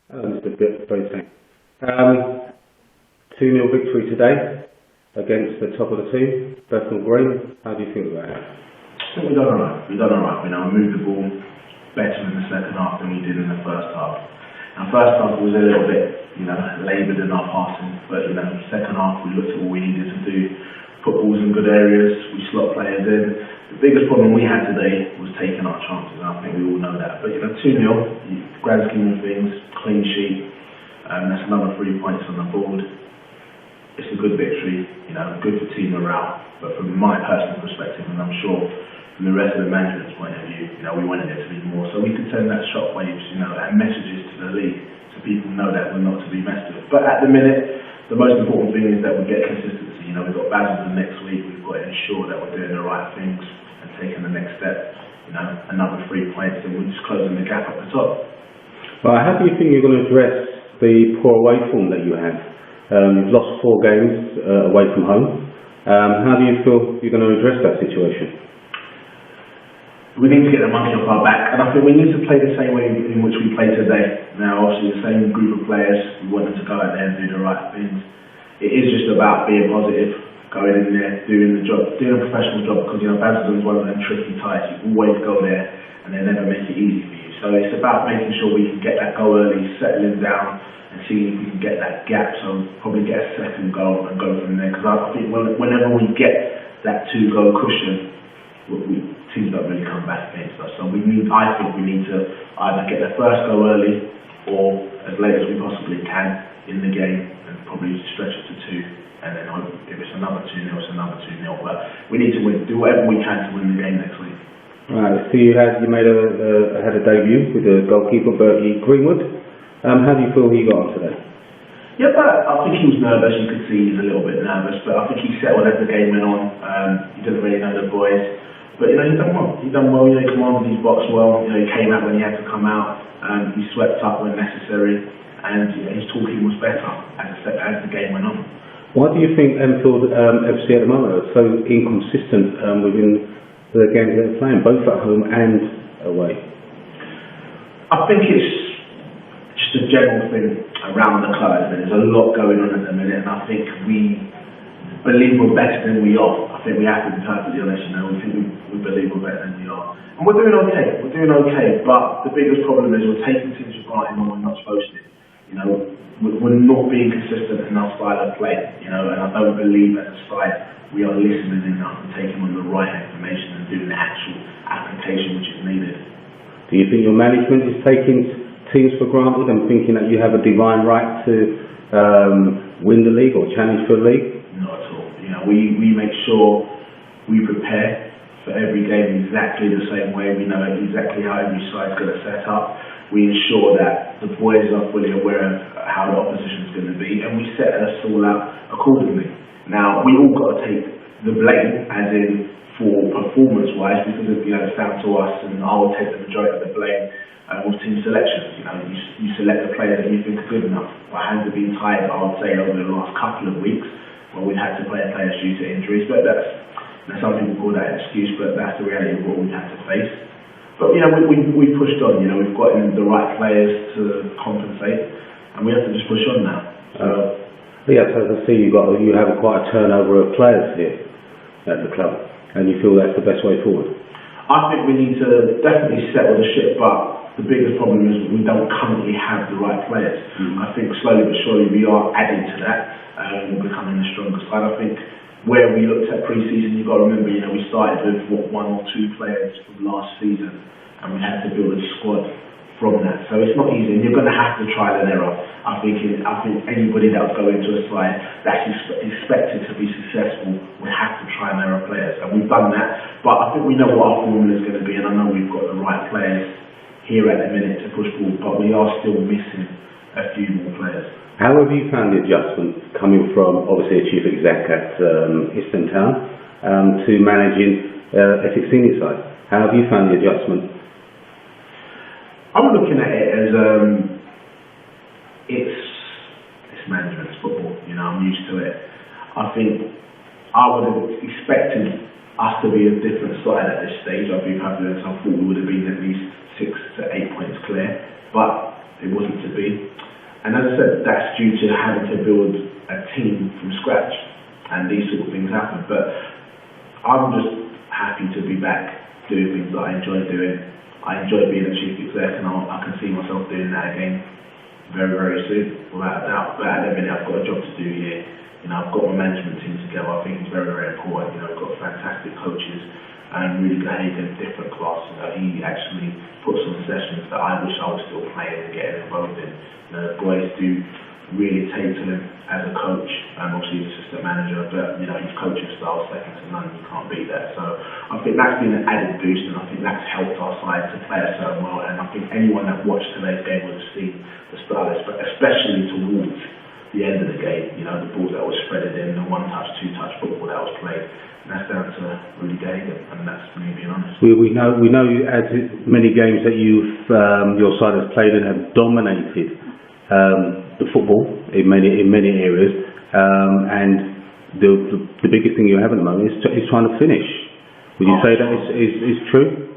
Mr. Boateng. 2-0 victory today against the top of the team, Bethnal Green. How do you feel about it? I think we've done alright. We moved the ball better in the second half than we did in the first half. Now, first half was a little bit, laboured in our passing, but second half we looked at what we needed to do. Put balls in good areas, we slot players in. The biggest problem we had today was taking our chances, and I think we all know that. But 2-0, grand scheme of things, clean sheet, that's another 3 points on the board. It's a good victory, good for team morale. But from my personal perspective, and I'm sure from the rest of the management's point of view, we wanted it to be more. So we could send that shockwaves, and messages to the league so people know that we're not to be messed with. But at the minute, the most important thing is that we get consistency. We've got Basildon next week. We've got to ensure that we're doing the right things and taking the next step. Another 3 points, and we're just closing the gap at the top. Right, how do you think you're going to address the poor away form that you have? You've lost 4 games away from home. How do you feel you're going to address that situation? We need to get the monkey off our back, and I think we need to play the same way in which we play today. Now, obviously, the same group of players, we want them to go out there and do the right things. It is just about being positive, going in there, doing the job, doing a professional job, because Basildon's one of them tricky ties. You always go there, and they never make it easy for you. So it's about making sure we can get that goal early, settling down, and seeing if we can get that gap. So probably get a second goal and go from there. Because I think whenever we get that 2-goal cushion, teams don't really come back against us. So I think we need to either get the first goal early or as late as we possibly can in the game, and probably stretch it to 2, and then hope if it's another 2-0, it's another 2-0. But we need to do whatever we can to win the game next week. Right. So you had a debut with the goalkeeper Bertie Greenwood. How do you feel he got on today? Yeah, but I think he was nervous. You could see he's a little bit nervous, but I think he settled as the game went on. He didn't really know the boys. But he done well. He commanded his box well. He came out when he had to come out. He swept up when necessary, and his talking was better as the game went on. Why do you think Enfield FC at the moment are so inconsistent within the games they're playing, both at home and away? I think it's just a general thing around the club. There's a lot going on at the minute, and I think we believe we're better than we are. I think we have to be perfectly honest, we think we believe we're better than we are. And we're doing okay, but the biggest problem is we're taking things for granted when we're not supposed to. We're not being consistent in our style of play, and I don't believe as a side we are listening enough and taking on the right information and doing the actual application which is needed. Do you think your management is taking teams for granted and thinking that you have a divine right to win the league or challenge for the league? Not at all. We make sure we prepare for every game exactly the same way. We know exactly how every side's going to set up. We ensure that the boys are fully aware of how the opposition is going to be, and we set us all out accordingly. Now, we all got to take the blame, as in for performance-wise, because it's down to us, and I'll take the majority of the blame with team selection. You select the players that you think are good enough. My hands have been tied, I would say, over the last couple of weeks, when we've had to play players due to injuries, but some people call that an excuse, but that's the reality of what we've had to face. But we pushed on. We've got in the right players to compensate, and we have to just push on now. So as I see, you have quite a turnover of players here at the club, and you feel that's the best way forward. I think we need to definitely settle the ship, but the biggest problem is we don't currently have the right players. I think slowly but surely we are adding to that, and we're becoming the stronger side. I think where we looked at pre-season, you've got to remember, we started with 1 or 2 players from last season, and we had to build a squad from that. So it's not easy, and you're going to have to trial and error. I think anybody that would go into a side that's expected to be successful would have to try and error players, and we've done that. But I think we know what our formula is going to be, and I know we've got the right players here at the minute to push forward, but we are still missing a few more players. How have you found the adjustment coming from obviously a chief exec at Eastern Town to managing Essex senior side? How have you found the adjustment? I'm looking at it as it's management's football. I'm used to it. I think I would have expected us to be a different side at this stage. I'd be happy that I thought we would have been at least 6 to 8 points clear, but it wasn't to be. And as I said, that's due to having to build a team from scratch, and these sort of things happen. But I'm just happy to be back doing things that I enjoy doing. I enjoy being a chief exec, and I can see myself doing that again very, very soon, without a doubt. But at the minute, I've got a job to do here. I've got my management team together. I think it's very, very important. We've got fantastic coaches and really behaving different class. He actually puts on sessions that I wish I was still playing and getting involved in. The boys do really take to him as a coach, and obviously he's assistant manager, but his coaching style is second to none. You can't beat that. So I think that's been an added boost, and I think that's helped our side to play a certain well. And I think anyone that watched today's game would have seen the style, especially towards the end of the game. The balls that were spreaded in, the one-touch, two-touch football that was played. And that's down to really Gagan, and that's me being honest. We know as many games that your side has played and have dominated the football in many areas, and the biggest thing you have at the moment is trying to finish. Would you say that is true?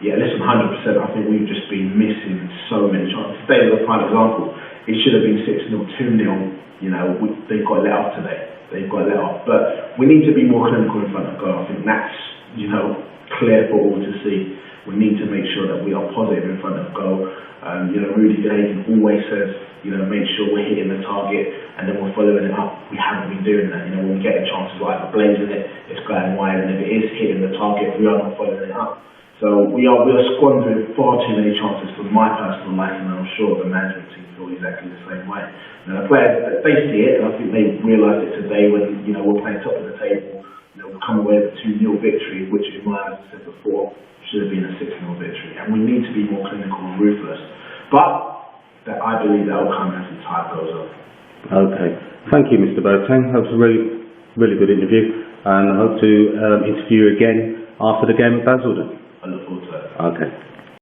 Yeah, listen, 100%. I think we've just been missing so many chances. Today was a prime example. It should have been 6-0, 2-0. They've got let off today. They've got let off. But we need to be more clinical in front of goal. I think that's, clear for all to see. We need to make sure that we are positive in front of goal. Rudy Gagan always says, make sure we're hitting the target and then we're following it up. We haven't been doing that. When we get the chances like we're blazing it, it's going wide, and if it is hitting the target, we are not following it up. So we are squandering far too many chances from my personal liking, and I'm sure the management team feel exactly the same way. Now the players, they see it, and I think they realise it today when we're playing top of the table. We've come away with a 2-0 victory, which in my eyes, as I said before, should have been a 6-0 victory. And we need to be more clinical and ruthless. But I believe that will come as the time goes on. Okay. Thank you, Mr. Boateng. That was a really, really good interview, and I hope to interview you again after the game at Basildon. I look forward to it. Okay.